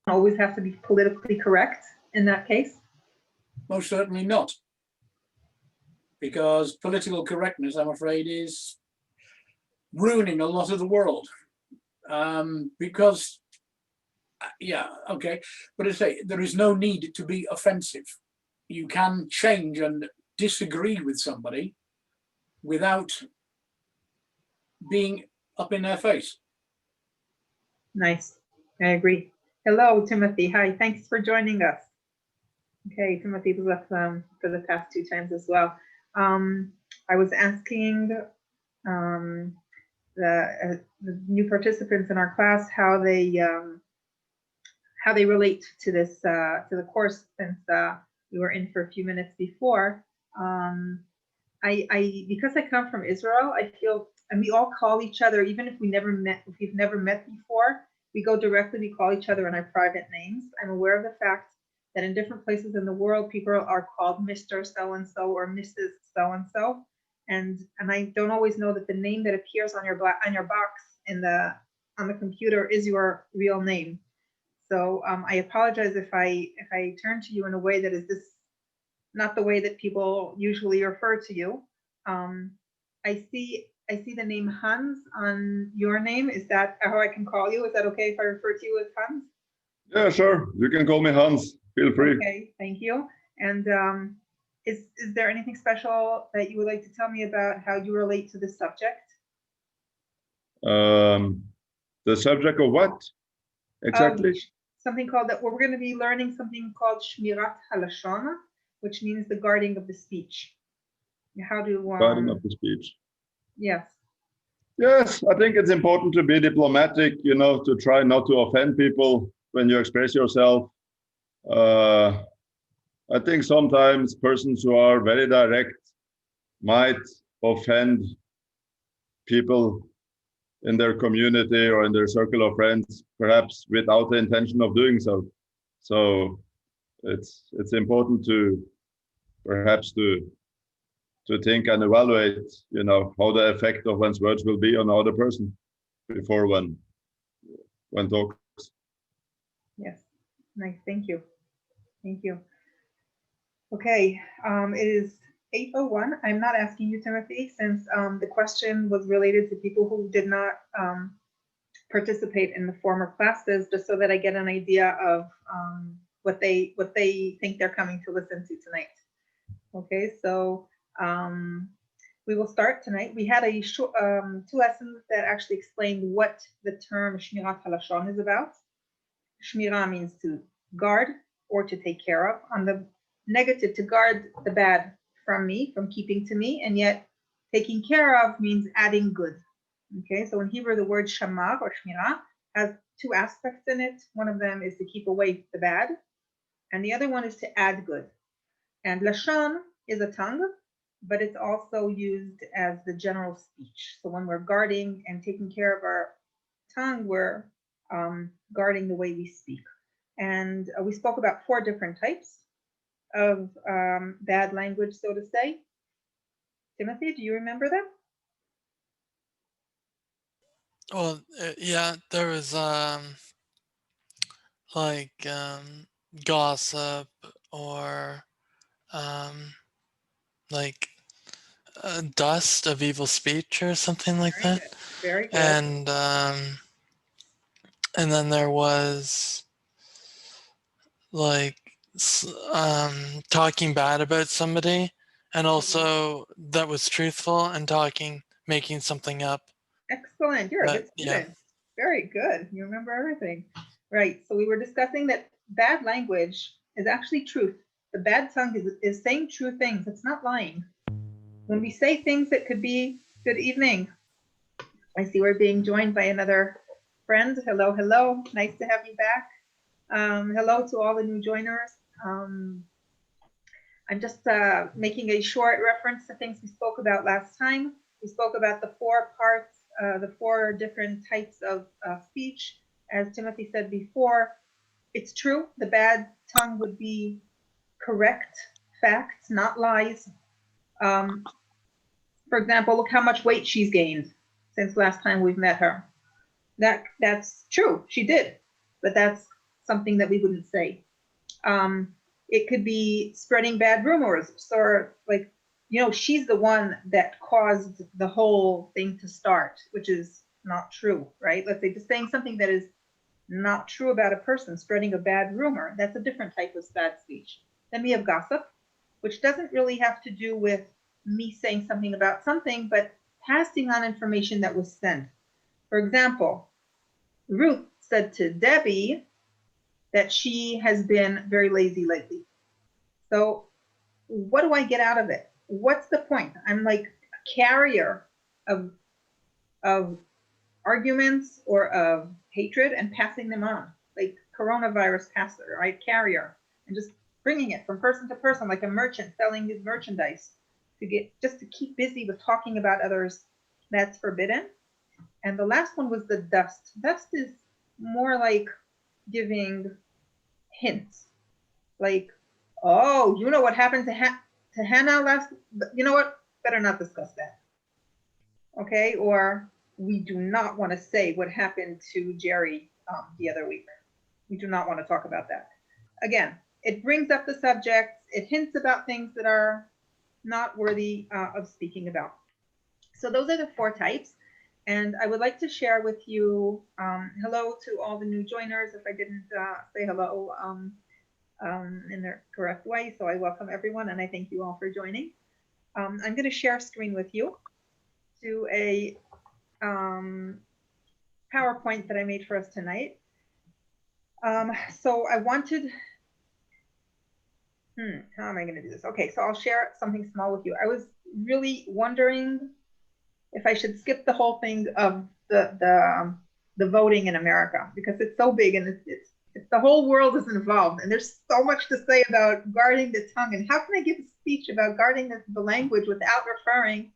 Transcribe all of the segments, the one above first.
always have to be politically correct in that case? Most certainly not. Because political correctness, I'm afraid, is ruining a lot of the world. Because, yeah, okay, but I say there is no need to be offensive. You can change and disagree with somebody without being up in their face. Nice. I agree. Hello, Timothy. Hi. Thanks for joining us. Okay, Timothy was left for the past 2 times as well. I was asking the new participants in our class how they relate to this to the course, since we were in for a few minutes before. Because I come from Israel, I feel, and we all call each other, even if we've never met before, we go directly, we call each other in our private names. I'm aware of the fact that in different places in the world, people are called Mr. So-and-so or Mrs. So-and-so. And I don't always know that the name that appears on your box on the computer is your real name. So I apologize if I turn to you in a way that is not the way that people usually refer to you. I see the name Hans on your name. Is that how I can call you? Is that okay if I refer to you as Hans? Yeah, sure. You can call me Hans. Feel free. Okay, thank you. And is there anything special that you would like to tell me about how you relate to this subject? The subject of what exactly? Something called that. We're going to be learning something called Shmirat Halashon, which means the guarding of the speech. How to Guarding of the speech. Yes. Yes, I think it's important to be diplomatic, you know, to try not to offend people when you express yourself. I think sometimes persons who are very direct might offend people in their community or in their circle of friends, perhaps without the intention of doing so. So it's important to perhaps to think and evaluate, you know, how the effect of one's words will be on another person before one talks. Yes, nice. Thank you. Thank you. Okay, it is 8:01. I'm not asking you, Timothy, since the question was related to people who did not participate in the former classes, just so that I get an idea of what they think they're coming to listen to tonight. Okay, so we will start tonight. We had a 2 lessons that actually explained what the term Shmirat Halashon is about. Shmira means to guard or to take care of. On the negative, to guard the bad from me, from keeping to me, and yet taking care of means adding good. Okay, so in Hebrew, the word shamar or shmira has 2 aspects in it. One of them is to keep away the bad, and the other one is to add good. And lashon is a tongue, but it's also used as the general speech. So when we're guarding and taking care of our tongue, we're guarding the way we speak. And we spoke about 4 different types of bad language, so to say. Timothy, do you remember them? Well, yeah, there was like gossip or like dust of evil speech or something like that. Good. Very good. And then there was like talking bad about somebody, and also that was truthful, and making something up. Excellent. You're a good student. Yeah. Very good. You remember everything. Right. So we were discussing that bad language is actually truth. The bad tongue is saying true things. It's not lying. When we say things that could be good evening. I see we're being joined by another friend. Hello, hello. Nice to have you back. Hello to all the new joiners. I'm just making a short reference to things we spoke about last time. We spoke about the 4 parts, the 4 different types of speech. As Timothy said before, it's true. The bad tongue would be correct facts, not lies. For example, look how much weight she's gained since last time we've met her. That's true. She did, but that's something that we wouldn't say. It could be spreading bad rumors. So like, you know, she's the one that caused the whole thing to start, which is not true, right? Let's say just saying something that is not true about a person, spreading a bad rumor. That's a different type of bad speech. Then we have gossip, which doesn't really have to do with me saying something about something, but passing on information that was sent. For example, Ruth said to Debbie that she has been very lazy lately. So what do I get out of it? What's the point? I'm like a carrier of arguments or of hatred and passing them on, like coronavirus passer, right? Carrier, and just bringing it from person to person, like a merchant selling his merchandise just to keep busy with talking about others. That's forbidden. And the last one was the dust. Dust is more like giving hints, like, oh, you know what happened to Hannah last, you know what, better not discuss that. Okay, or we do not want to say what happened to Jerry the other week. We do not want to talk about that. Again, it brings up the subject, it hints about things that are not worthy of speaking about. So those are the 4 types. And I would like to share with you, hello to all the new joiners, if I didn't say hello in the correct way. So I welcome everyone and I thank you all for joining. I'm going to share screen with you to a PowerPoint that I made for us tonight. So I wanted, how am I going to do this? Okay, so I'll share something small with you. I was really wondering if I should skip the whole thing of the voting in America, because it's so big and it's the whole world is involved and there's so much to say about guarding the tongue. And how can I give a speech about guarding the language without referring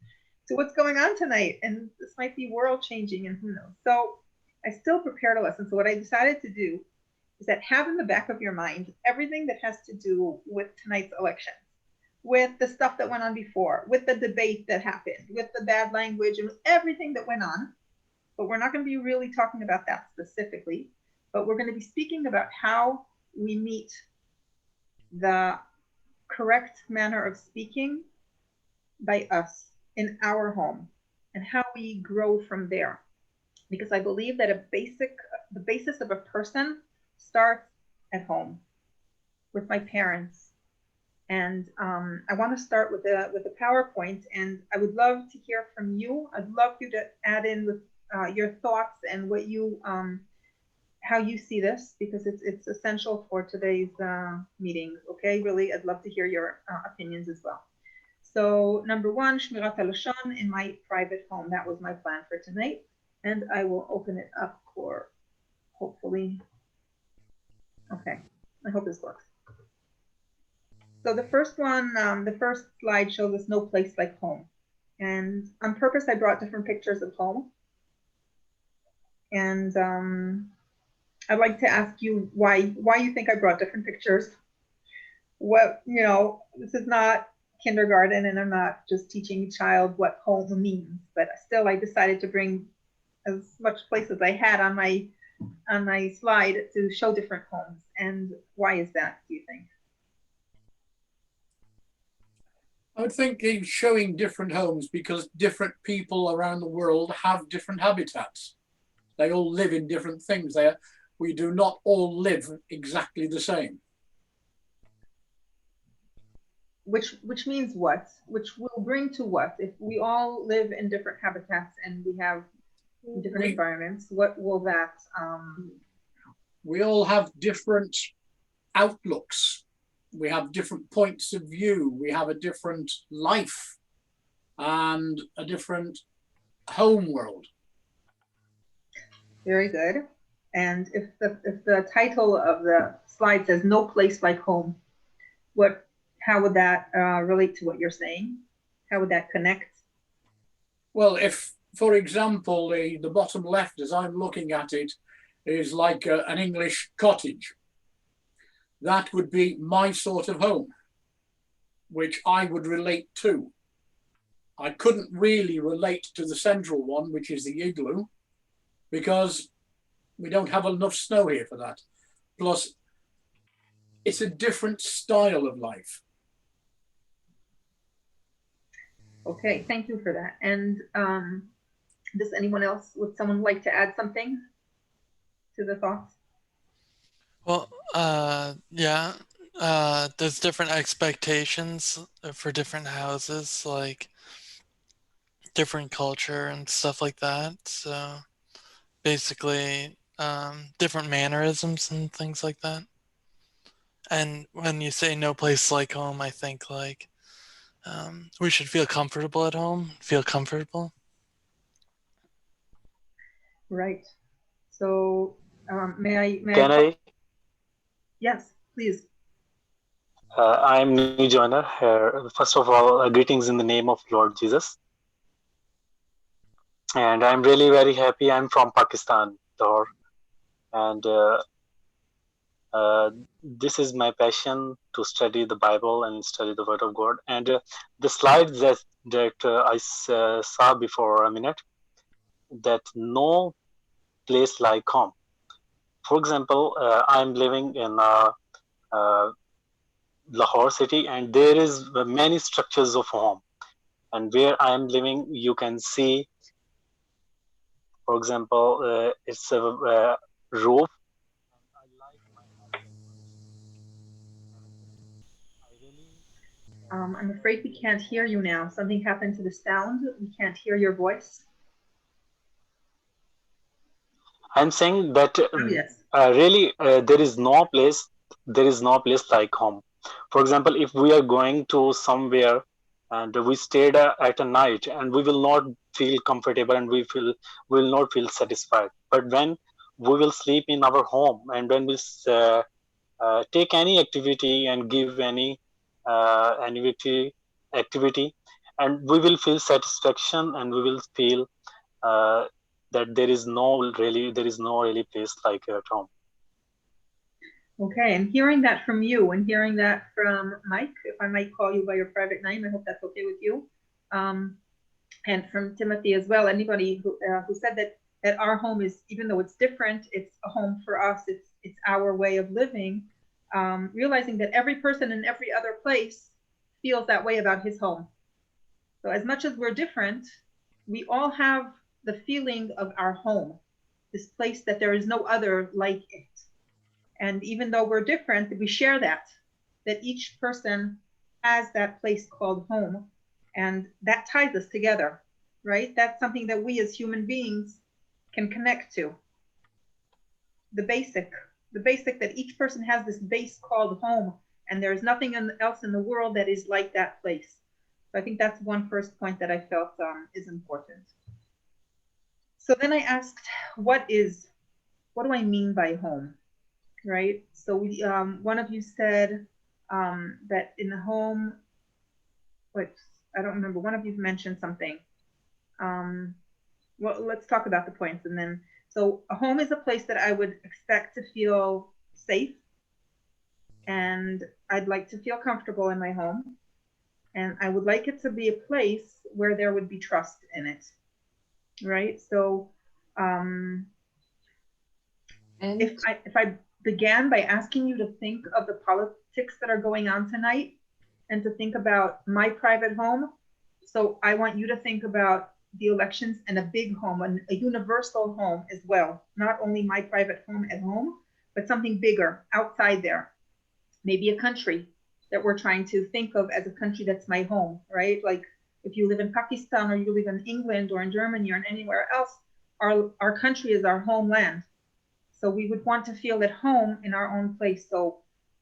to what's going on tonight? And this might be world changing and who knows. So I still prepared a lesson. So what I decided to do is that have in the back of your mind everything that has to do with tonight's election, with the stuff that went on before, with the debate that happened, with the bad language, and with everything that went on. But we're not going to be really talking about that specifically, but we're going to be speaking about how we meet the correct manner of speaking by us in our home and how we grow from there. Because I believe that the basis of a person starts at home with my parents. And I want to start with a PowerPoint, and I would love to hear from you. I'd love you to add in with your thoughts and what you, how you see this, because it's essential for today's meetings. Okay, really, I'd love to hear your opinions as well. So number 1, Shmirat HaLashon in my private home. That was my plan for tonight, and I will open it up for hopefully. Okay, I hope this works. So the first one, the first slide shows us no place like home. And on purpose, I brought different pictures of home. And I'd like to ask you why you think I brought different pictures. What, you know, this is not kindergarten and I'm not just teaching a child what home means, but still I decided to bring as much place as I had on my slide to show different homes. And why is that, do you think? I would think he's showing different homes because different people around the world have different habitats. They all live in different things. We do not all live exactly the same. Which means what? Which will bring to what? If we all live in different habitats and we have different environments, what will that? We all have different outlooks. We have different points of view. We have a different life and a different home world. Very good. And if the title of the slide says "No place like home," how would that relate to what you're saying? How would that connect? Well, if, for example, the bottom left, as I'm looking at it, is like an English cottage, that would be my sort of home, which I would relate to. I couldn't really relate to the central one, which is the igloo, because we don't have enough snow here for that. Plus, it's a different style of life. Okay, thank you for that. And does anyone else, would someone like to add something to the thoughts? Well, yeah, there's different expectations for different houses, like different culture and stuff like that. So basically, different mannerisms and things like that. And when you say no place like home, I think like we should feel comfortable at home, feel comfortable. Right. So may Can I? Yes, please. I'm new joiner here. First of all, greetings in the name of Lord Jesus. And I'm really very happy. I'm from Pakistan, Lahore. And this is my passion to study the Bible and study the Word of God. And the slides that I saw before a minute, that no place like home. For example, I'm living in Lahore city, and there is many structures of home. And where I am living, you can see, for example, it's a roof. I like my house so much. I'm afraid we can't hear you now. Something happened to the sound. We can't hear your voice. I'm saying that Oh, yes. really there is no place like home. For example, if we are going to somewhere and we stayed at a night, and we will not feel comfortable, and will not feel satisfied. But when we will sleep in our home, and when we take any activity and give any activity, and we will feel satisfaction, and we will feel uh, that there is no really place like at home. Okay, and hearing that from you and hearing that from Mike, if I might call you by your private name, I hope that's okay with you. And from Timothy as well, anybody who said that our home is, even though it's different, it's a home for us, it's our way of living, realizing that every person in every other place feels that way about his home. So as much as we're different, we all have the feeling of our home, this place that there is no other like it. And even though we're different, we share that each person has that place called home, and that ties us together, right? That's something that we as human beings can connect to. The basic that each person has this base called home, and there's nothing else in the world that is like that place. So I think that's one first point that I felt is important. So then I asked, what do I mean by home? Right? So we, one of you said that in the home, I don't remember, one of you mentioned something. Well, let's talk about the points. And then, so a home is a place that I would expect to feel safe, and I'd like to feel comfortable in my home, and I would like it to be a place where there would be trust in it, right? So if I began by asking you to think of the politics that are going on tonight and to think about my private home, so I want you to think about the elections and a big home, a universal home as well, not only my private home at home, but something bigger outside there, maybe a country that we're trying to think of as a country that's my home, right? Like if you live in Pakistan, or you live in England or in Germany or anywhere else, our country is our homeland. So we would want to feel at home in our own place. So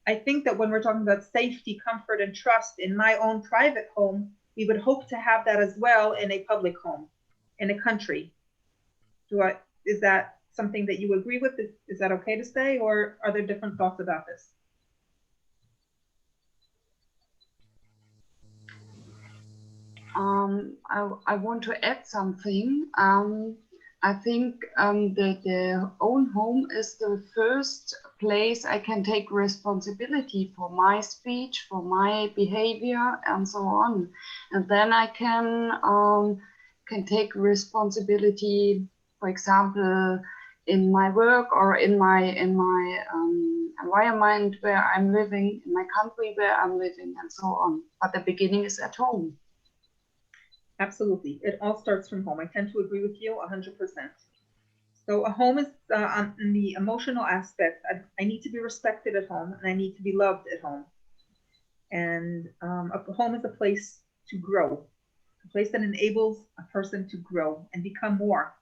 I think that when we're talking about safety, comfort, and trust in my own private home, we would hope to have that as well in a public home, in a country. Is that something that you agree with? Is that okay to say, or are there different thoughts about this? I want to add something. I think the own home is the first place I can take responsibility for my speech, for my behavior, and so on. And then I can take responsibility, for example, in my work or in my environment where I'm living, in my country where I'm living, and so on. But the beginning is at home. Absolutely. It all starts from home. I tend to agree with you 100%. So a home is in the emotional aspect. I need to be respected at home, and I need to be loved at home. And a home is a place to grow, a place that enables a person to grow and become more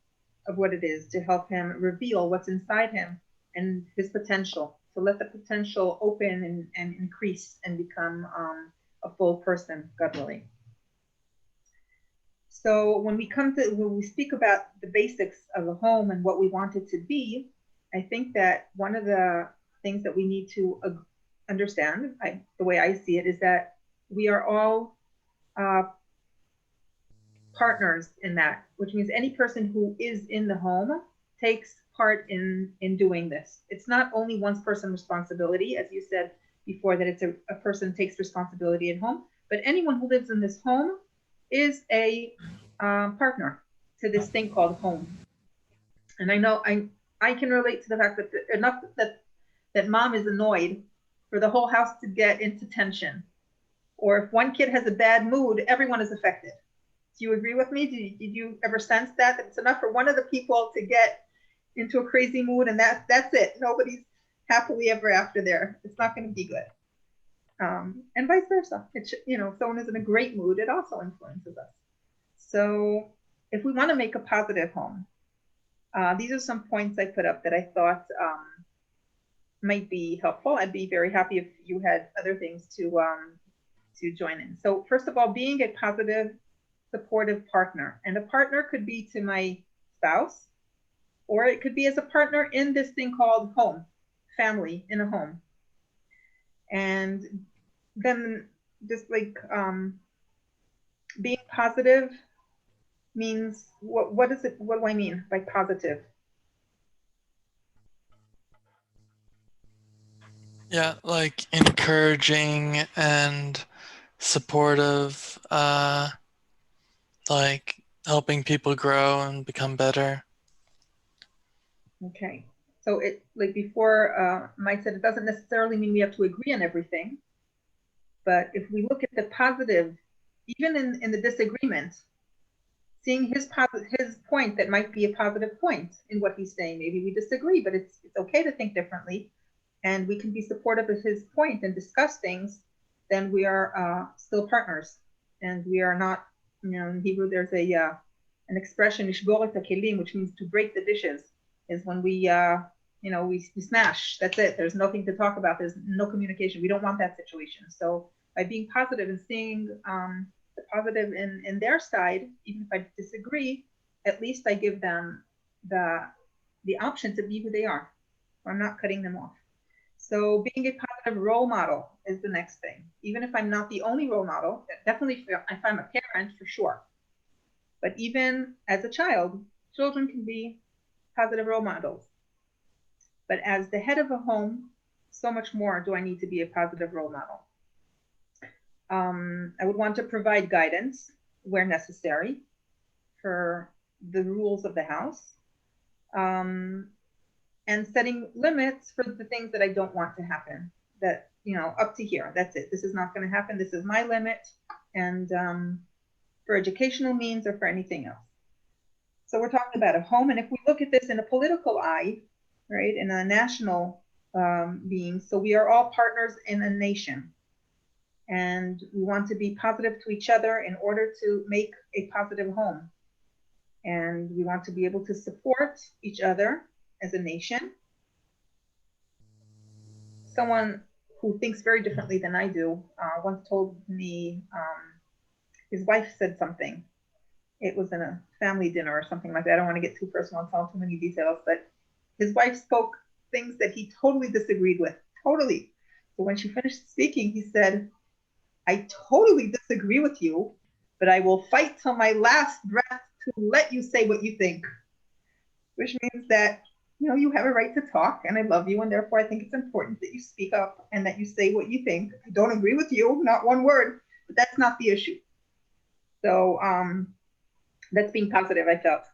of what it is, to help him reveal what's inside him and his potential, to let the potential open and increase and become a full person, God willing. So when we speak about the basics of a home and what we want it to be, I think that one of the things that we need to understand, the way I see it, is that we are all partners in that, which means any person who is in the home takes part in doing this. It's not only one person's responsibility, as you said before, that it's a person takes responsibility at home, but anyone who lives in this home is a partner to this thing called home. And I know I can relate to the fact that enough that mom is annoyed for the whole house to get into tension, or if one kid has a bad mood, everyone is affected. Do you agree with me? Did you ever sense that it's enough for one of the people to get into a crazy mood, and that's it? Nobody's happily ever after there. It's not going to be good. And vice versa. If someone is in a great mood, it also influences us. So if we want to make a positive home, these are some points I put up that I thought might be helpful. I'd be very happy if you had other things to join in. So first of all, being a positive, supportive partner. And a partner could be to my spouse, or it could be as a partner in this thing called home, family in a home. And then just like being positive means, what is it? What do I mean by positive? Yeah, like encouraging and supportive, like helping people grow and become better. Okay. So it, like before, Mike said, it doesn't necessarily mean we have to agree on everything. But if we look at the positive, even in the disagreement, seeing his point that might be a positive point in what he's saying. Maybe we disagree, but it's okay to think differently, and we can be supportive of his point and discuss things. Then we are still partners, and we are not. In Hebrew, there's an expression "ishbor et hakelim," which means to break the dishes. Is when we we smash. That's it. There's nothing to talk about. There's no communication. We don't want that situation. So by being positive and seeing the positive in their side, even if I disagree, at least I give them the option to be who they are. I'm not cutting them off. So being a positive role model is the next thing. Even if I'm not the only role model, definitely if I'm a parent, for sure. But even as a child, children can be positive role models. But as the head of a home, so much more do I need to be a positive role model. I would want to provide guidance where necessary for the rules of the house, and setting limits for the things that I don't want to happen. That, up to here, that's it. This is not going to happen. This is my limit, and for educational means or for anything else. So we're talking about a home, and if we look at this in a political eye, right, in a national being, so we are all partners in a nation. And we want to be positive to each other in order to make a positive home. And we want to be able to support each other as a nation. Someone who thinks very differently than I do once told me his wife said something. It was in a family dinner or something like that. I don't want to get too personal and tell too many details, but his wife spoke things that he totally disagreed with. Totally. So when she finished speaking, he said, I totally disagree with you, but I will fight till my last breath to let you say what you think. Which means that, you have a right to talk, and I love you, and therefore I think it's important that you speak up and that you say what you think. I don't agree with you, not one word, but that's not the issue. So that's being positive, I felt.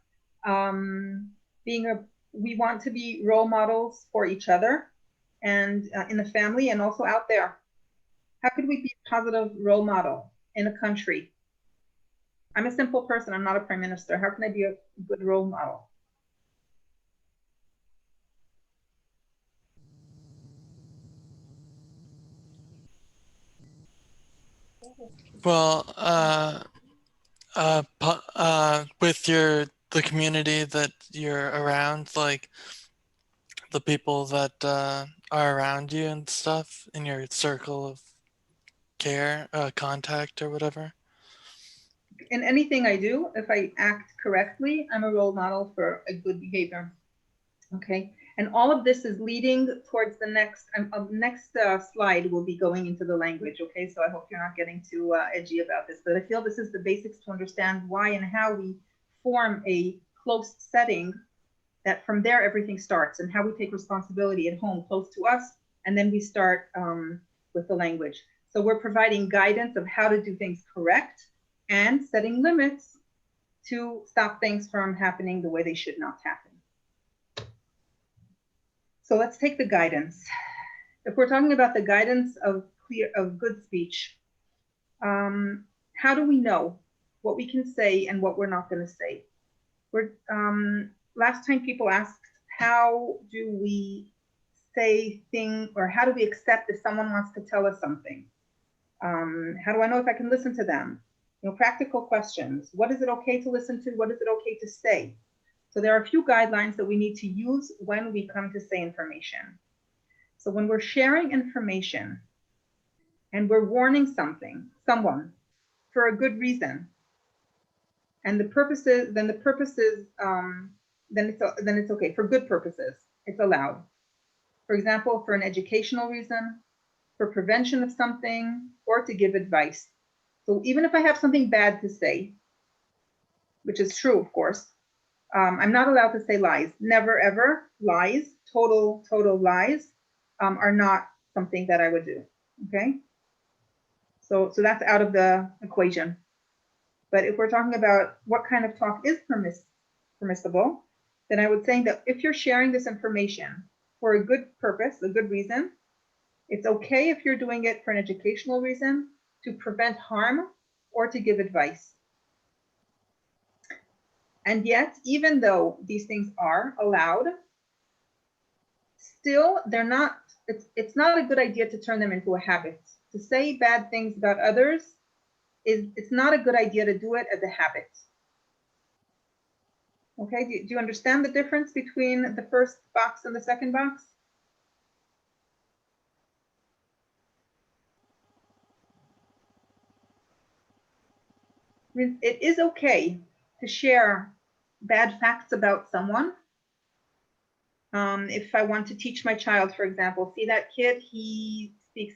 We want to be role models for each other, and in the family and also out there? How could we be a positive role model in a country? I'm a simple person. I'm not a prime minister. How can I be a good role model? Well, with the community that you're around, like the people that are around you and stuff in your circle of care, contact or whatever. In anything I do, if I act correctly, I'm a role model for a good behavior. Okay, and all of this is leading towards the next slide will be going into the language. Okay, so I hope you're not getting too edgy about this, but I feel this is the basics to understand why and how we form a close setting, that from there everything starts, and how we take responsibility at home close to us, and then we start with the language. So we're providing guidance of how to do things correct and setting limits to stop things from happening the way they should not happen. So let's take the guidance. If we're talking about the guidance of good speech, how do we know what we can say and what we're not going to say? Last time people asked, how do we say things, or how do we accept if someone wants to tell us something? How do I know if I can listen to them? You know, practical questions. What is it okay to listen to? What is it okay to say? So there are a few guidelines that we need to use when we come to say information. So when we're sharing information and we're warning someone for a good reason, and then it's okay. For good purposes, it's allowed. For example, for an educational reason, for prevention of something, or to give advice. So even if I have something bad to say, which is true, of course, I'm not allowed to say lies. Never, ever. Lies, total lies, are not something that I would do. Okay? So that's out of the equation. But if we're talking about what kind of talk is permissible, then I would say that if you're sharing this information for a good purpose, a good reason, it's okay if you're doing it for an educational reason, to prevent harm, or to give advice. And yet, even though these things are allowed, still it's not a good idea to turn them into a habit. To say bad things about others, it's not a good idea to do it as a habit. Okay, do you understand the difference between the first box and the second box? I mean, it is okay to share bad facts about someone. If I want to teach my child, for example, see that kid, he speaks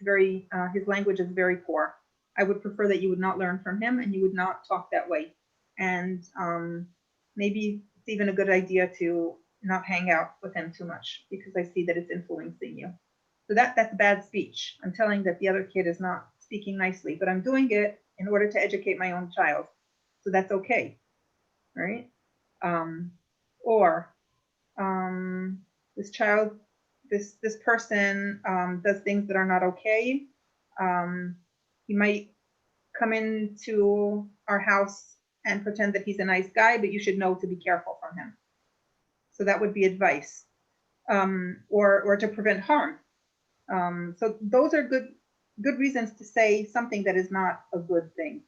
his language is very poor. I would prefer that you would not learn from him and you would not talk that way. And maybe it's even a good idea to not hang out with him too much, because I see that it's influencing you. So that's bad speech. I'm telling that the other kid is not speaking nicely, but I'm doing it in order to educate my own child. So that's okay, right? This person does things that are not okay. He might come into our house and pretend that he's a nice guy, but you should know to be careful from him. So that would be advice, or to prevent harm. So those are good reasons to say something that is not a good thing.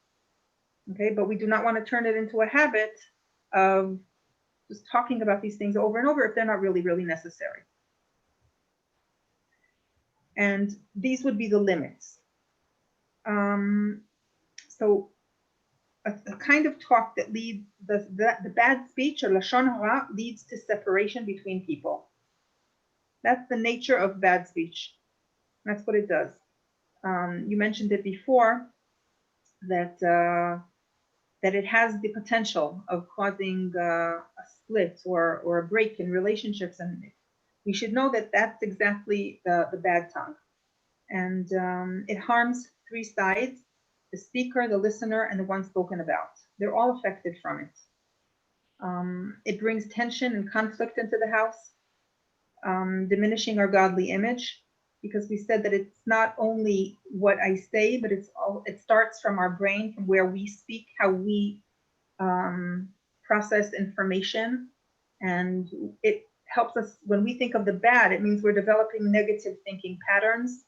Okay, but we do not want to turn it into a habit of just talking about these things over and over if they're not really, really necessary. And these would be the limits. So a kind of talk that leads, the bad speech, or Lashon Hara, leads to separation between people. That's the nature of bad speech. That's what it does. You mentioned it before, that it has the potential of causing a split or a break in relationships, and we should know that that's exactly the bad tongue. And it harms three sides: the speaker, the listener, and the one spoken about. They're all affected from it. It brings tension and conflict into the house, diminishing our godly image. because we said that it's not only what I say, but it starts from our brain, from where we speak, how we process information, and it helps us when we think of the bad. It means we're developing negative thinking patterns,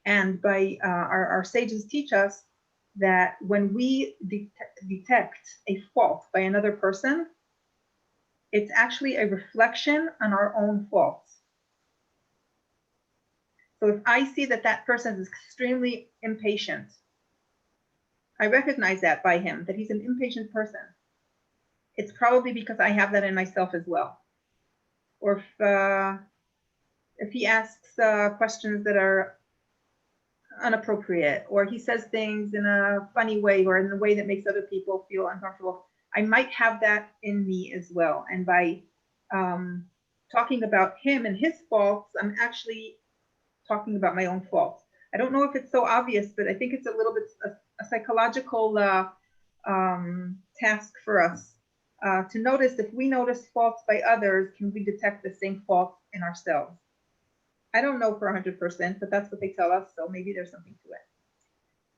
and by our sages teach us that when we detect a fault by another person, it's actually a reflection on our own faults. So if I see that that person is extremely impatient, I recognize that by him, that he's an impatient person. It's probably because I have that in myself as well. Or if he asks questions that are inappropriate, or he says things in a funny way or in a way that makes other people feel uncomfortable, I might have that in me as well. And by talking about him and his faults, I'm actually talking about my own faults. I don't know if it's so obvious, but I think it's a little bit a psychological task for us to notice. If we notice faults by others, can we detect the same faults in ourselves? I don't know for 100%, but that's what they tell us, so maybe there's something to it.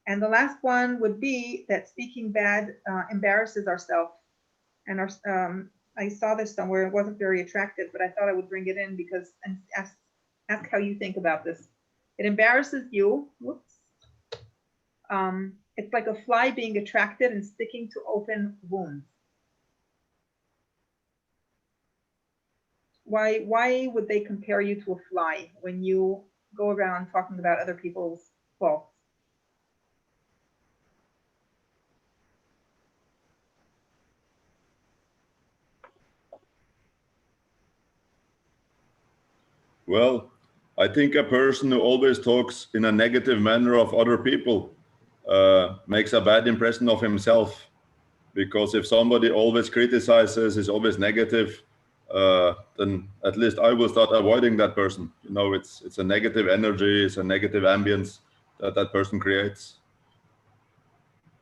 And the last one would be that speaking bad embarrasses ourselves. And I saw this somewhere. It wasn't very attractive, but I thought I would bring it in because and ask how you think about this. It embarrasses you. Whoops. It's like a fly being attracted and sticking to open wounds. Why would they compare you to a fly when you go around talking about other people's faults? Well, I think a person who always talks in a negative manner of other people makes a bad impression of himself. Because if somebody always criticizes, is always negative, then at least I will start avoiding that person. You know, it's a negative energy, it's a negative ambience that that person creates.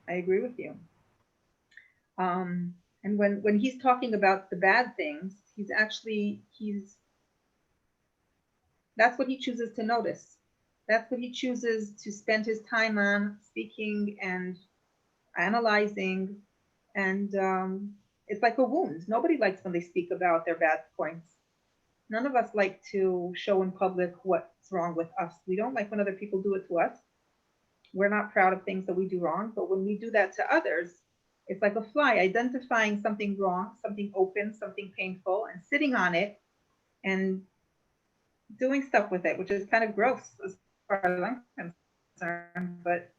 I agree with you. And when he's talking about the bad things, that's what he chooses to notice. That's what he chooses to spend his time on, speaking and analyzing. And it's like a wound. Nobody likes when they speak about their bad points. None of us like to show in public what's wrong with us. We don't like when other people do it to us. We're not proud of things that we do wrong, but when we do that to others, it's like a fly identifying something wrong, something open, something painful, and sitting on it and doing stuff with it, which is kind of gross as far as I'm concerned. But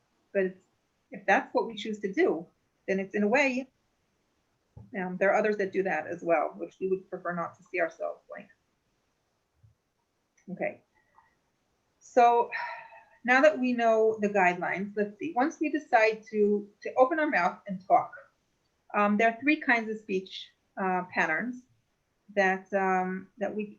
if that's what we choose to do, then it's in a way, there are others that do that as well, which we would prefer not to see ourselves like. Okay. So now that we know the guidelines, let's see. Once we decide to open our mouth and talk, there are three kinds of speech patterns that we.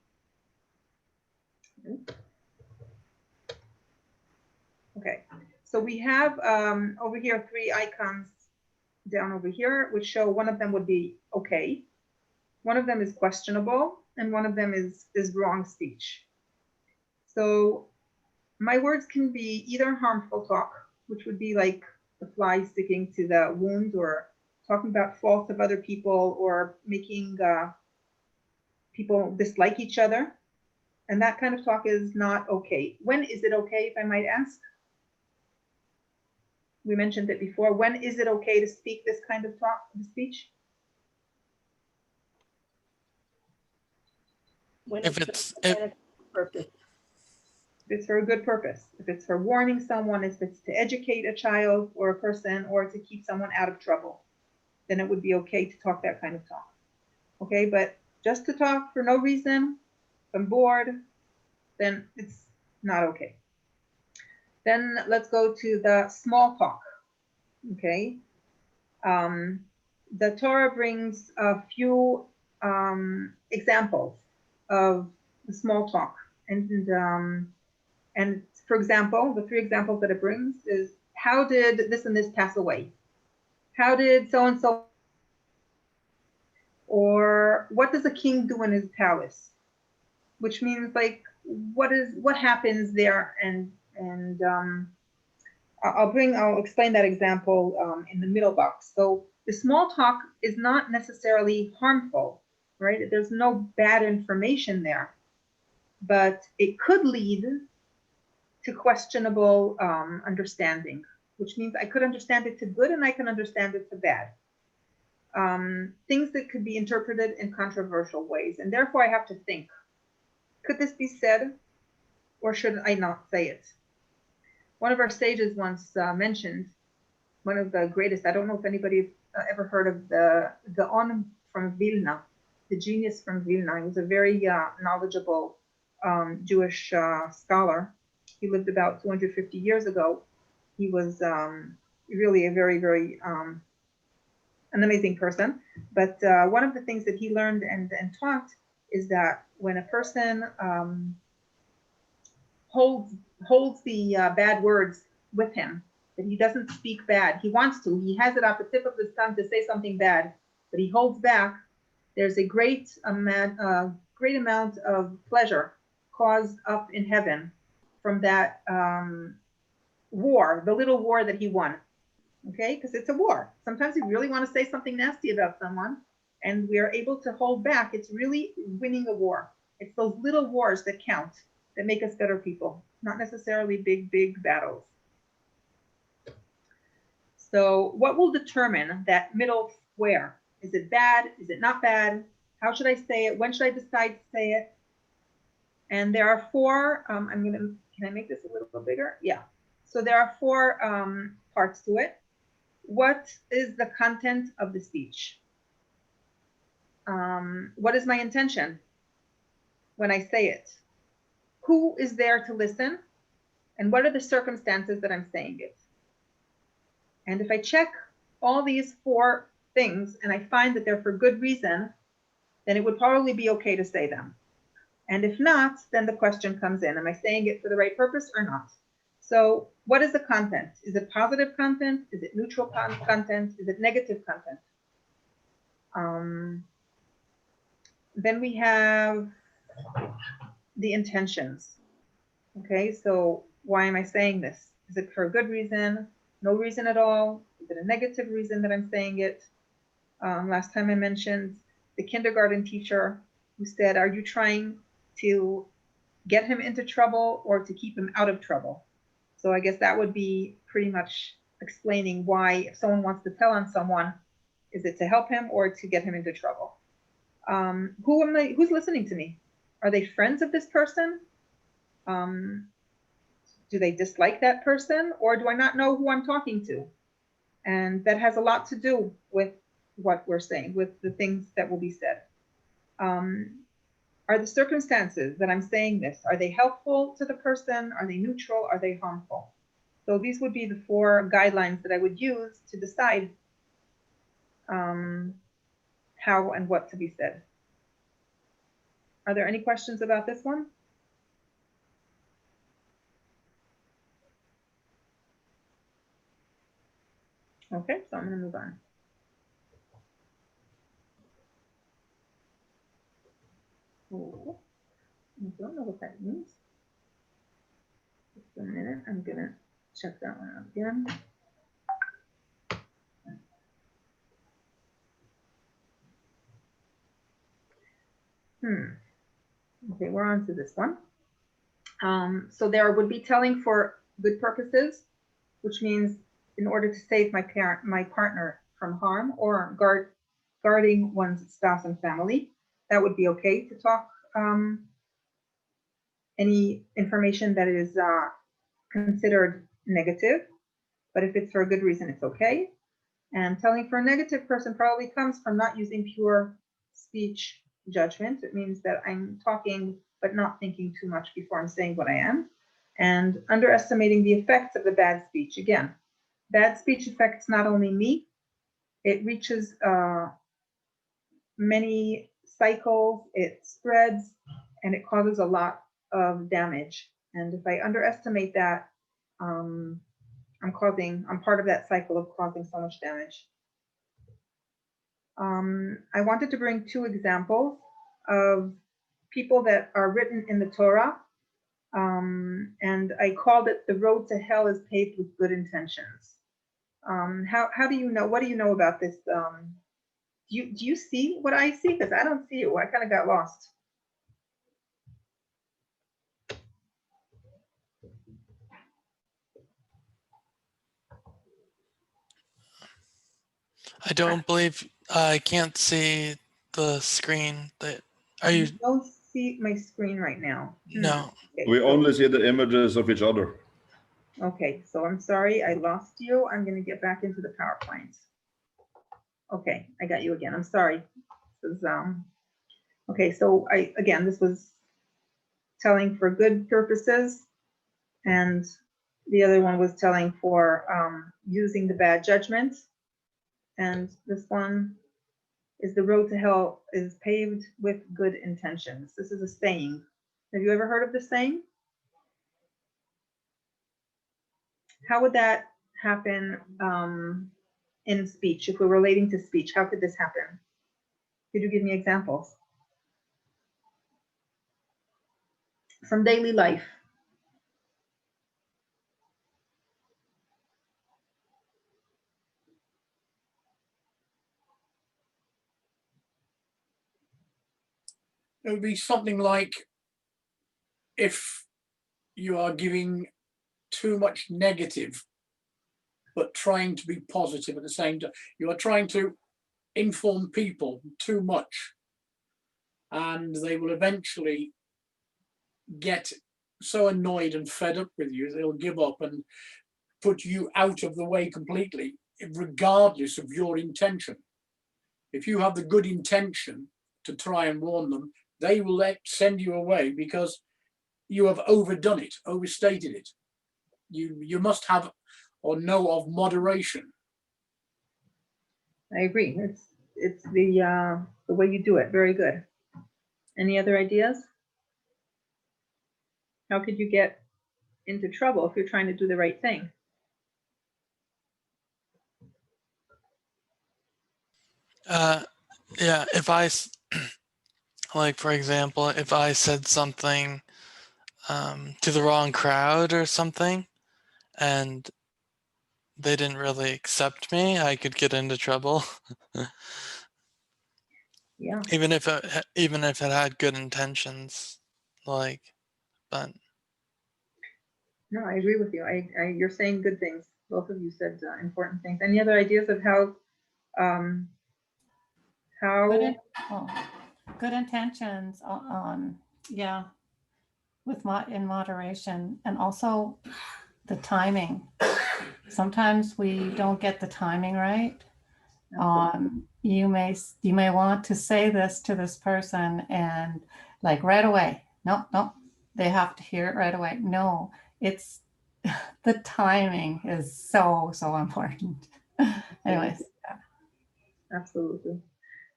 Okay, so we have over here 3 icons down over here, which show one of them would be okay, one of them is questionable, and one of them is wrong speech. So my words can be either harmful talk, which would be like the fly sticking to the wound, or talking about faults of other people, or making people dislike each other. And that kind of talk is not okay. When is it okay, if I might ask? We mentioned it before. When is it okay to speak this kind of talk, speech? If it's purpose. If it's for a good purpose, if it's for warning someone, if it's to educate a child or a person, or to keep someone out of trouble, then it would be okay to talk that kind of talk. Okay, but just to talk for no reason, if I'm bored, then it's not okay. Then let's go to the small talk. Okay, the Torah brings a few examples of the small talk, and for example, the 3 examples that it brings is, how did this and this pass away? How did so and so? Or what does a king do in his palace? Which means, like, what happens there, and I'll explain that example in the middle box. So the small talk is not necessarily harmful, right? There's no bad information there, but it could lead to questionable understanding, which means I could understand it to good and I can understand it to bad. Things that could be interpreted in controversial ways, and therefore I have to think, could this be said or should I not say it? One of our sages once mentioned, one of the greatest, I don't know if anybody ever heard of the Gaon from Vilna, the genius from Vilna. He was a very knowledgeable Jewish scholar. He lived about 250 years ago. He was really a very, very an amazing person. But one of the things that he learned and taught is that when a person holds the bad words with him, that he doesn't speak bad. He wants to. He has it at the tip of his tongue to say something bad, but he holds back. There's a great amount of pleasure caused up in heaven from that war, the little war that he won. Okay, because it's a war. Sometimes you really want to say something nasty about someone, and we are able to hold back. It's really winning a war. It's those little wars that count, that make us better people, not necessarily big, big battles. So what will determine that middle square? Is it bad? Is it not bad? How should I say it? When should I decide to say it? And there are four, can I make this a little bigger? Yeah. So there are four parts to it. What is the content of the speech? What is my intention when I say it? Who is there to listen? And what are the circumstances that I'm saying it? And if I check all these four things and I find that they're for good reason, then it would probably be okay to say them. And if not, then the question comes in, am I saying it for the right purpose or not? So what is the content? Is it positive content? Is it neutral content? Is it negative content? Then we have the intentions. Okay, so why am I saying this? Is it for a good reason? No reason at all? Is it a negative reason that I'm saying it? Last time I mentioned the kindergarten teacher who said, are you trying to get him into trouble or to keep him out of trouble? So I guess that would be pretty much explaining why, if someone wants to tell on someone, is it to help him or to get him into trouble? Who's listening to me? Are they friends of this person? Do they dislike that person, or do I not know who I'm talking to? And that has a lot to do with what we're saying, with the things that will be said. Are the circumstances that I'm saying this, are they helpful to the person? Are they neutral? Are they harmful? So these would be the four guidelines that I would use to decide how and what to be said. Are there any questions about this one? Okay, so I'm going to move on. Oh, I don't know what that means. Just a minute, I'm going to check that one out again. Okay, we're on to this one. So there would be telling for good purposes, which means in order to save my partner from harm, or guarding one's spouse and family. That would be okay to talk any information that is considered negative, but if it's for a good reason, it's okay. And telling for a negative person probably comes from not using pure speech judgment. It means that I'm talking but not thinking too much before I'm saying what I am, and underestimating the effects of the bad speech. Again, bad speech affects not only me, it reaches many cycles, it spreads, and it causes a lot of damage. And if I underestimate that, I'm part of that cycle of causing so much damage. I wanted to bring two examples of people that are written in the Torah And I called it "The Road to Hell is Paved with Good Intentions." How do you know? What do you know about this? Do you see what I see? Because I don't see you. I kind of got lost. I don't believe I can't see the screen. That are you? Don't see my screen right now. No. Okay, We so- only see the images of each other. Okay, so I'm sorry, I lost you. I'm going to get back into the PowerPoint. Okay, I got you again. I'm sorry. This is, okay, so again, this was telling for good purposes, and the other one was telling for using the bad judgment. And this one is "The road to hell is paved with good intentions." This is a saying. Have you ever heard of this saying? How would that happen in speech? If we're relating to speech, how could this happen? Could you give me examples from daily life? It would be something like, if you are giving too much negative, but trying to be positive at the same time, you are trying to inform people too much, and they will eventually get so annoyed and fed up with you, they'll give up and put you out of the way completely, regardless of your intention. If you have the good intention to try and warn them, they will send you away because you have overdone it, overstated it. You must have or know of moderation. I agree. It's the way you do it. Very good. Any other ideas? How could you get into trouble if you're trying to do the right thing? Yeah. If I like, for example, if I said something to the wrong crowd or something, and they didn't really accept me, I could get into trouble. Yeah. even if it had good intentions, like, but No, I agree with you. You're saying good things. Both of you said important things. Any other ideas of how Good intentions, yeah, in moderation, and also the timing. Sometimes we don't get the timing right. You may want to say this to this person and like right away. No, they have to hear it right away. No, it's the timing is so important. Anyways. Absolutely.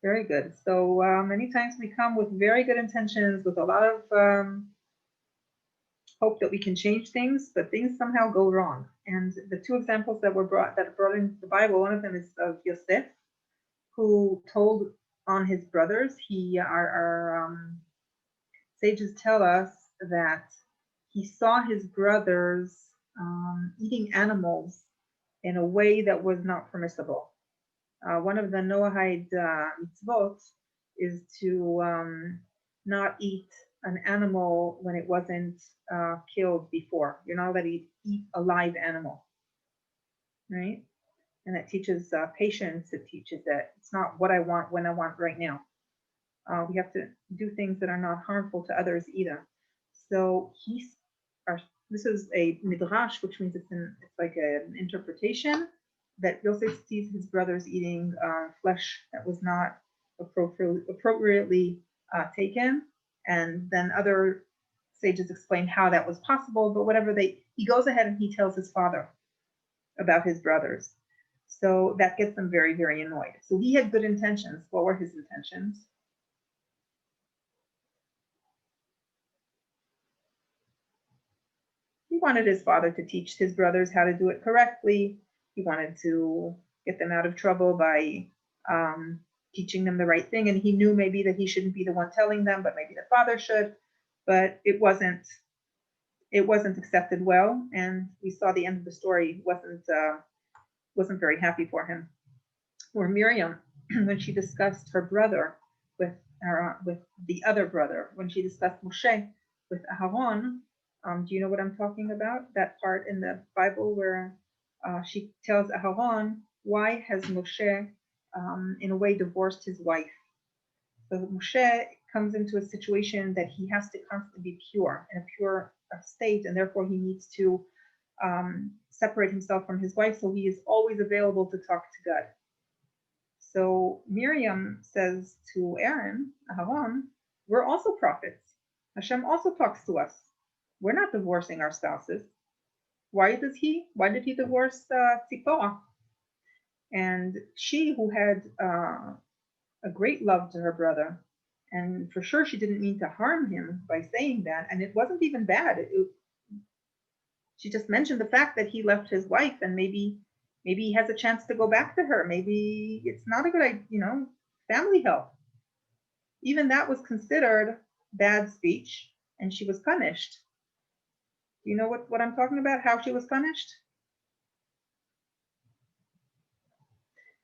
Very good. So many times we come with very good intentions, with a lot of hope that we can change things, but things somehow go wrong. And the two examples that brought in the Bible, one of them is of Yosef, who told on his brothers. Our sages tell us that he saw his brothers eating animals in a way that was not permissible. One of the Noahide mitzvot is to not eat an animal when it wasn't killed before. You're not allowed to eat a live animal, right? And it teaches patience. It teaches that it's not what I want when I want right now. We have to do things that are not harmful to others either. So this is a midrash, which means it's like an interpretation that Yosef sees his brothers eating flesh that was not appropriately taken, and then other sages explain how that was possible. But whatever, he goes ahead and he tells his father about his brothers. So that gets them very, very annoyed. So he had good intentions. What were his intentions? He wanted his father to teach his brothers how to do it correctly. He wanted to get them out of trouble by teaching them the right thing. And he knew maybe that he shouldn't be the one telling them, but maybe the father should. But it wasn't it wasn't accepted well, and we saw the end of the story wasn't very happy for him. Or Miriam, when she discussed her brother with the other brother, when she discussed Moshe with Aaron, do you know what I'm talking about? That part in the Bible where she tells Aaron, why has Moshe in a way divorced his wife? So Moshe comes into a situation that he has to constantly be pure, in a pure state, and therefore he needs to separate himself from his wife, so he is always available to talk to God. So Miriam says to Aaron, we're also prophets. Hashem also talks to us. We're not divorcing our spouses. Why did he divorce Tzipporah? And she, who had a great love to her brother, and for sure she didn't mean to harm him by saying that, and it wasn't even bad. She just mentioned the fact that he left his wife, and maybe he has a chance to go back to her. Maybe it's not a good idea, family help. Even that was considered bad speech, and she was punished. Do you know what I'm talking about? How she was punished?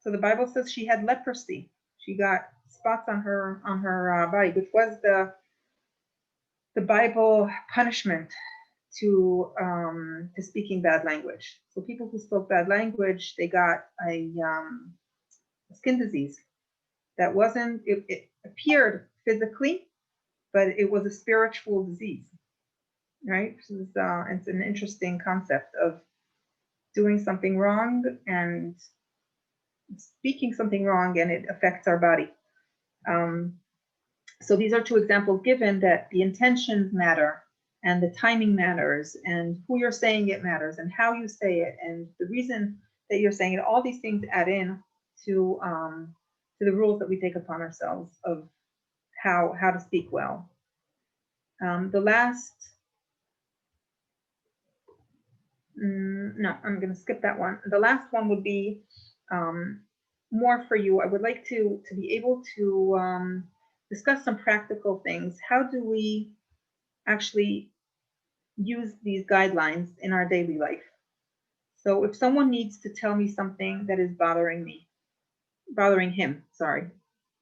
So the Bible says she had leprosy. She got spots on her body, which was the Bible punishment to speaking bad language. So people who spoke bad language, they got a skin disease that wasn't, it appeared physically, but it was a spiritual disease, right? So it's an interesting concept of doing something wrong and speaking something wrong, and it affects our body. So these are two examples given that the intentions matter, and the timing matters, and who you're saying it matters, and how you say it, and the reason that you're saying it. All these things add in to the rules that we take upon ourselves of how to speak well. The last, no, I'm going to skip that one. The last one would be more for you. I would like to be able to discuss some practical things. How do we actually use these guidelines in our daily life? So if someone needs to tell me something that is bothering him, sorry.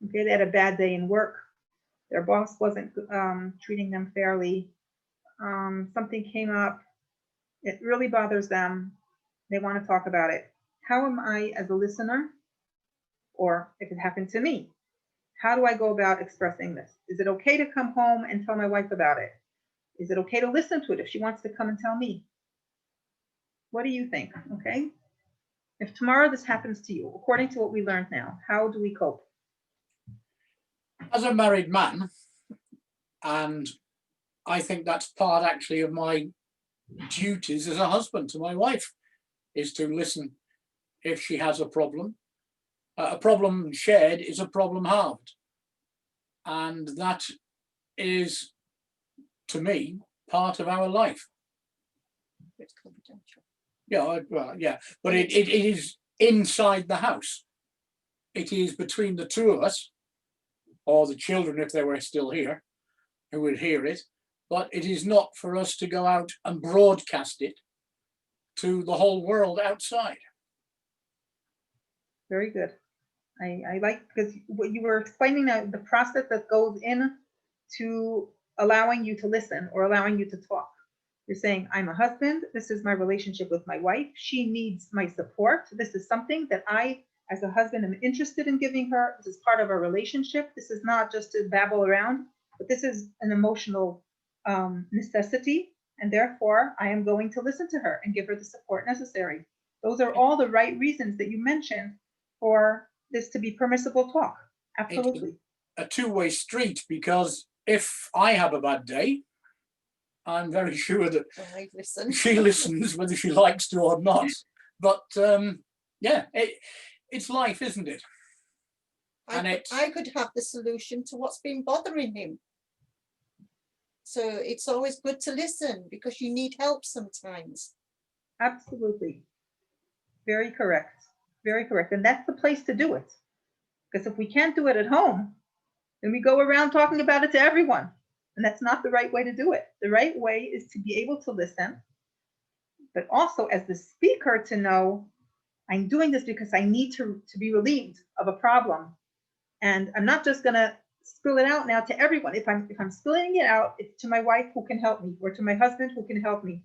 Okay, they had a bad day in work. Their boss wasn't treating them fairly. Something came up. It really bothers them. They want to talk about it. How am I, as a listener, or if it happened to me, how do I go about expressing this? Is it okay to come home and tell my wife about it? Is it okay to listen to it if she wants to come and tell me? What do you think? Okay. If tomorrow this happens to you, according to what we learned now, how do we cope? As a married man, and I think that's part actually of my duties as a husband to my wife, is to listen if she has a problem. A problem shared is a problem halved. And that is, to me, part of our life. It's confidential. Yeah, well, yeah, but it is inside the house. It is between the two of us, or the children if they were still here, who would hear it. But it is not for us to go out and broadcast it to the whole world outside. Very good. I like, because what you were explaining, the process that goes in to allowing you to listen or allowing you to talk. You're saying, I'm a husband. This is my relationship with my wife. She needs my support. This is something that I, as a husband, am interested in giving her. This is part of our relationship. This is not just to babble around, but this is an emotional necessity. And therefore, I am going to listen to her and give her the support necessary. Those are all the right reasons that you mentioned for this to be permissible talk. Absolutely. It's a two-way street, because if I have a bad day, I'm very sure that she listens whether she likes to or not. But yeah, it's life, isn't it? I could have the solution to what's been bothering him. So it's always good to listen, because you need help sometimes. Absolutely. Very correct. Very correct. And that's the place to do it. Because if we can't do it at home, then we go around talking about it to everyone. And that's not the right way to do it. The right way is to be able to listen, but also as the speaker to know, I'm doing this because I need to be relieved of a problem. And I'm not just gonna spill it out now to everyone. If I'm spilling it out, it's to my wife who can help me, or to my husband who can help me.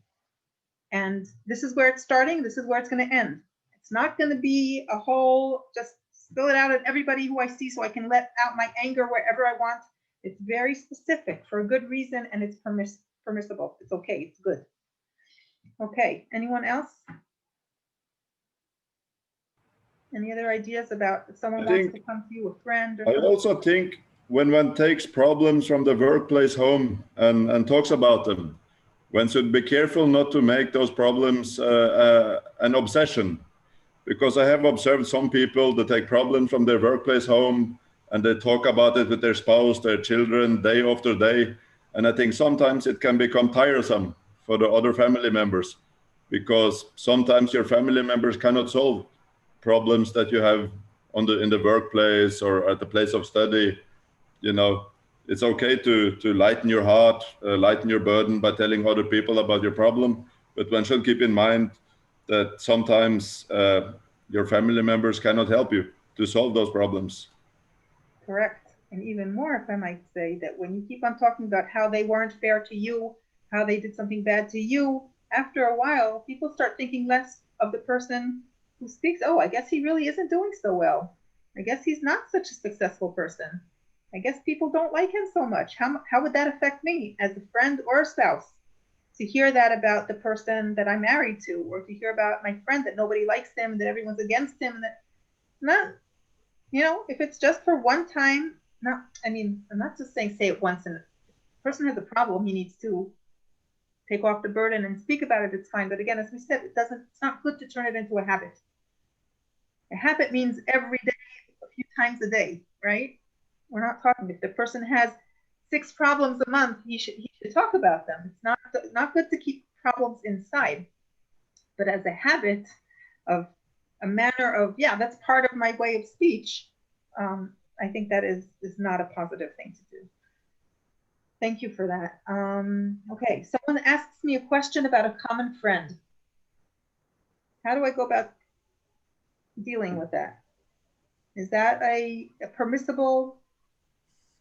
And this is where it's starting, this is where it's gonna end. It's not gonna be a whole, just spill it out at everybody who I see so I can let out my anger wherever I want. It's very specific for a good reason, and it's permissible. It's okay, it's good. Okay, anyone else? Any other ideas about if someone wants to come to you, a friend or I something? also think when one takes problems from the workplace home and talks about them, one should be careful not to make those problems an obsession. Because I have observed some people that take problems from their workplace home and they talk about it with their spouse, their children, day after day. And I think sometimes it can become tiresome for the other family members, because sometimes your family members cannot solve problems that you have in the workplace or at the place of study. You know, it's okay to lighten your heart, lighten your burden by telling other people about your problem. But one should keep in mind that sometimes your family members cannot help you to solve those problems. Correct. And even more, if I might say, that when you keep on talking about how they weren't fair to you, how they did something bad to you, after a while, people start thinking less of the person who speaks. Oh, I guess he really isn't doing so well. I guess he's not such a successful person. I guess people don't like him so much. How would that affect me as a friend or a spouse? To hear that about the person that I'm married to, or to hear about my friend that nobody likes him, that everyone's against him, that not, you know, if it's just for one time, not, I mean, I'm not just saying say it once and if the person has a problem, he needs to take off the burden and speak about it, it's fine. But again, as we said, it's not good to turn it into a habit. A habit means every day, a few times a day, right? We're not talking, if the person has 6 problems a month, he should talk about them. It's not good to keep problems inside, but as a habit of a manner of, yeah, that's part of my way of speech. I think that is not a positive thing to do. Thank you for that. Okay, someone asks me a question about a common friend. How do I go about dealing with that? Is that a permissible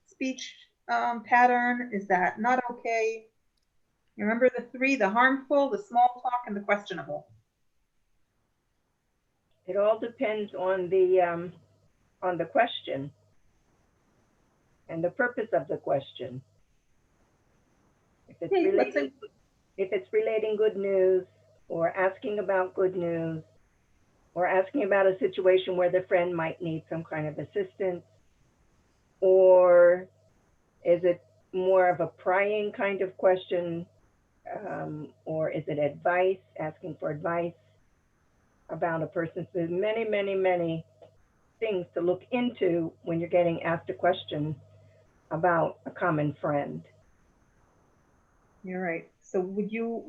speech pattern? Is that not okay? You remember the 3, the harmful, the small talk, and the questionable. It all depends on the question and the purpose of the question. If it's relating good news, or asking about good news, or asking about a situation where the friend might need some kind of assistance, or is it more of a prying kind of question, or is it advice, asking for advice about a person? There's many, many, many things to look into when you're getting asked a question about a common friend. You're right. So would you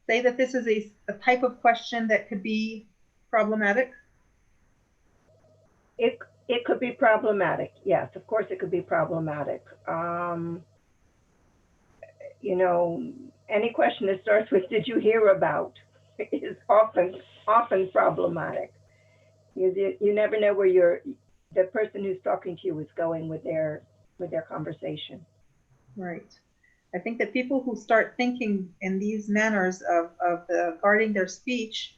say that this is a type of question that could be problematic? It could be problematic. Yes, of course it could be problematic. You know, any question that starts with "Did you hear about?" is often problematic. You never know where the person who's talking to you is going with their conversation. Right. I think that people who start thinking in these manners of guarding their speech,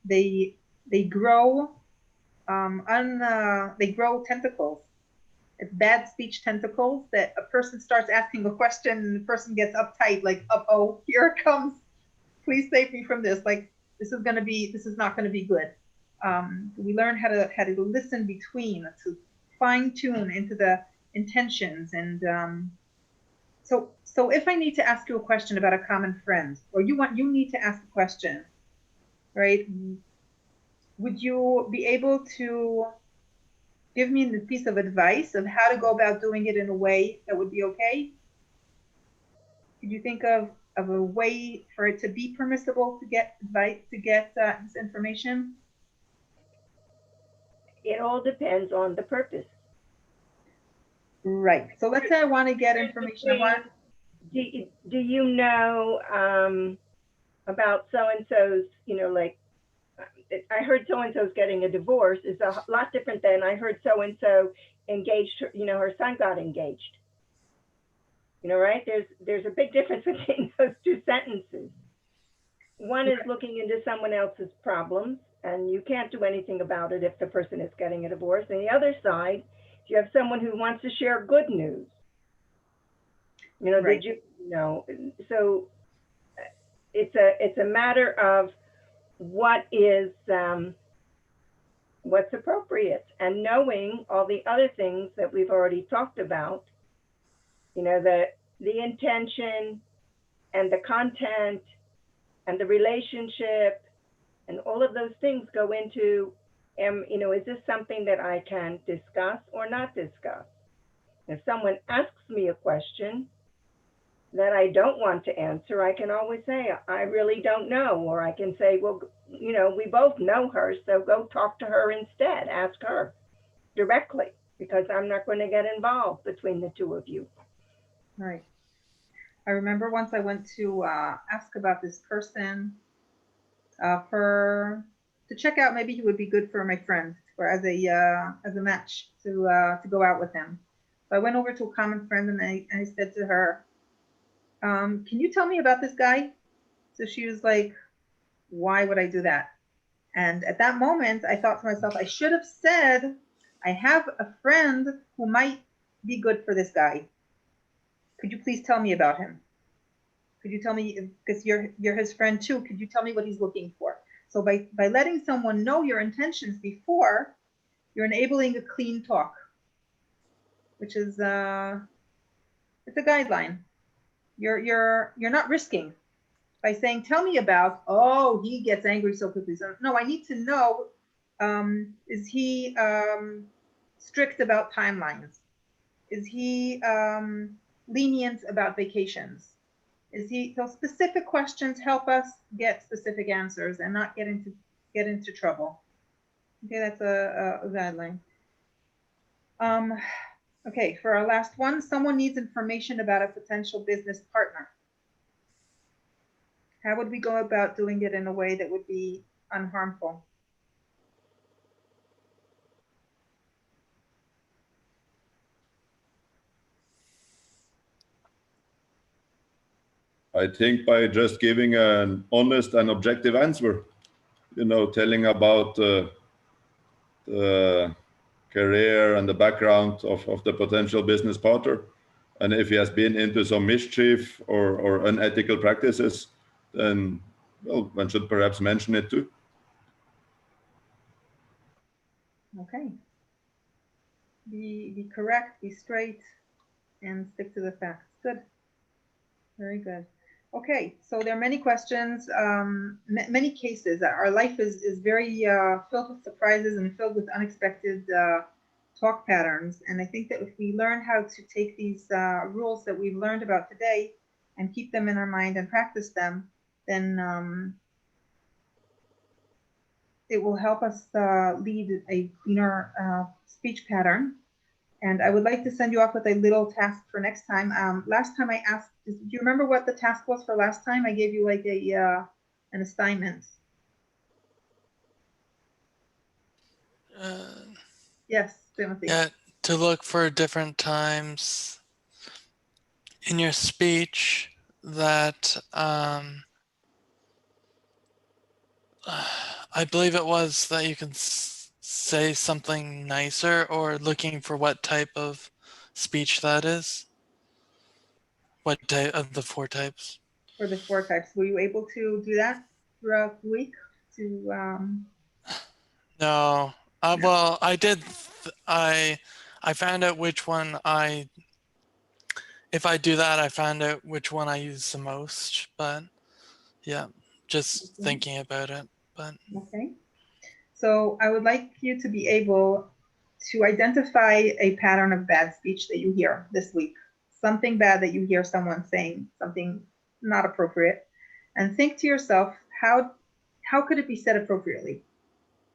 they grow they grow tentacles. It's bad speech tentacles that a person starts asking a question and the person gets uptight, like, uh-oh, here it comes. Please save me from this. Like, this is not gonna be good. We learn how to listen between, to fine tune into the intentions. And so if I need to ask you a question about a common friend, or you need to ask a question, right? Would you be able to give me a piece of advice of how to go about doing it in a way that would be okay? Could you think of a way for it to be permissible to get advice, to get this information? It all depends on the purpose. Right. So let's say I want to get information. Do you know about so-and-so's, like, I heard so-and-so's getting a divorce is a lot different than I heard so-and-so engaged, her son got engaged. Right? There's a big difference between those two sentences. One is looking into someone else's problems, and you can't do anything about it if the person is getting a divorce. And the other side, you have someone who wants to share good news. Right. So it's a matter of what is what's appropriate, and knowing all the other things that we've already talked about, the intention and the content and the relationship and all of those things go into, is this something that I can discuss or not discuss? If someone asks me a question that I don't want to answer, I can always say, I really don't know. Or I can say, well, we both know her, so go talk to her instead. Ask her directly, because I'm not going to get involved between the two of you. Right. I remember once I went to ask about this person to check out, maybe he would be good for my friend, or as a match to go out with him. So I went over to a common friend and I said to her, can you tell me about this guy? So she was like, why would I do that? And at that moment, I thought to myself, I should have said, I have a friend who might be good for this guy. Could you please tell me about him? Could you tell me, because you're his friend too, could you tell me what he's looking for? So by letting someone know your intentions before, you're enabling a clean talk, which is it's a guideline. You're not risking by saying, tell me about, oh, he gets angry so quickly. So no, I need to know, is he strict about timelines? Is he lenient about vacations? So specific questions help us get specific answers and not get into trouble. Okay, that's a guideline. Okay, for our last one, someone needs information about a potential business partner. How would we go about doing it in a way that would be unharmful? I think by just giving an honest and objective answer, telling about the career and the background of the potential business partner. And if he has been into some mischief or unethical practices, then, well, one should perhaps mention it too. Okay. Be correct, be straight, and stick to the facts. Good. Very good. Okay, so there are many questions, many cases. Our life is very filled with surprises and filled with unexpected talk patterns. And I think that if we learn how to take these rules that we've learned about today and keep them in our mind and practice them, then it will help us lead a cleaner speech pattern. And I would like to send you off with a little task for next time. Last time I asked, do you remember what the task was for last time? I gave you like an assignment. Yes, Timothy. Yeah, to look for different times in your speech that I believe it was that you can say something nicer, or looking for what type of speech that is. What type of the 4 types? For the 4 types, were you able to do that throughout the week? No. Well, I did. I found out which one if I do that, I found out which one I use the most. But yeah, just thinking about it. But okay. So I would like you to be able to identify a pattern of bad speech that you hear this week. Something bad that you hear someone saying, something not appropriate, and think to yourself, how could it be said appropriately?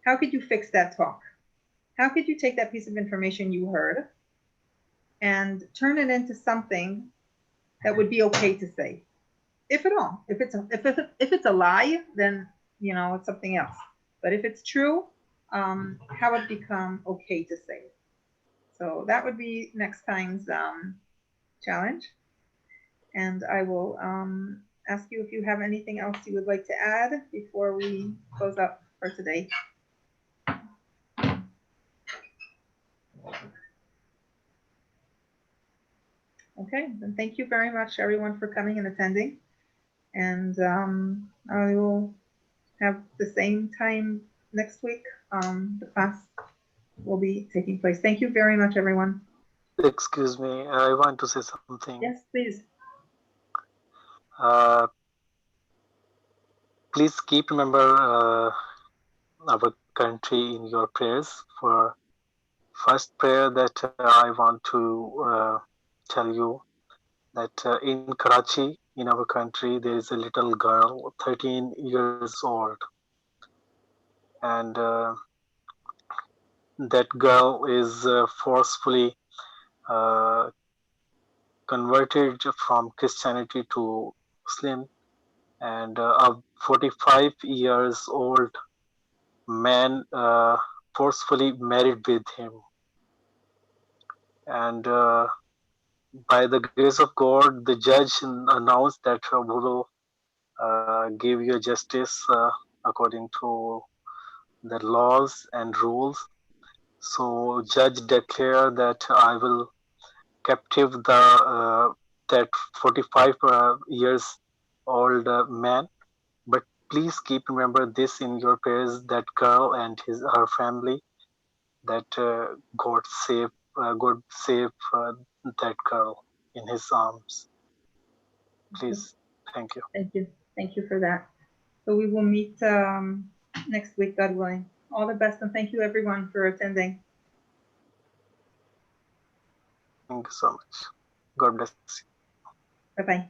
How could you fix that talk? How could you take that piece of information you heard and turn it into something that would be okay to say, if at all. If it's a lie, then you know it's something else. But if it's true, how it become okay to say. So that would be next time's challenge. And I will ask you if you have anything else you would like to add before we close up for today. Okay, then thank you very much, everyone, for coming and attending. And I will have the same time next week. The class will be taking place. Thank you very much, everyone. Excuse me, I want to say something. Yes, please. Please keep remember our country in your prayers. For first prayer that I want to tell you that in Karachi, in our country, there is a little girl, 13 years old, and that girl is forcefully converted from Christianity to Muslim, and a 45 years old man forcefully married with him, and by the grace of God, the judge announced that we will give you justice according to the laws and rules. So judge declared that I will captive that 45 years old man. But please keep remember this in your prayers, that girl and her family, that God save that girl in His arms. Please, thank you. Thank you for that. So we will meet next week, God willing. All the best, and thank you, everyone, for attending. Thank you so much. God bless you. Bye-bye.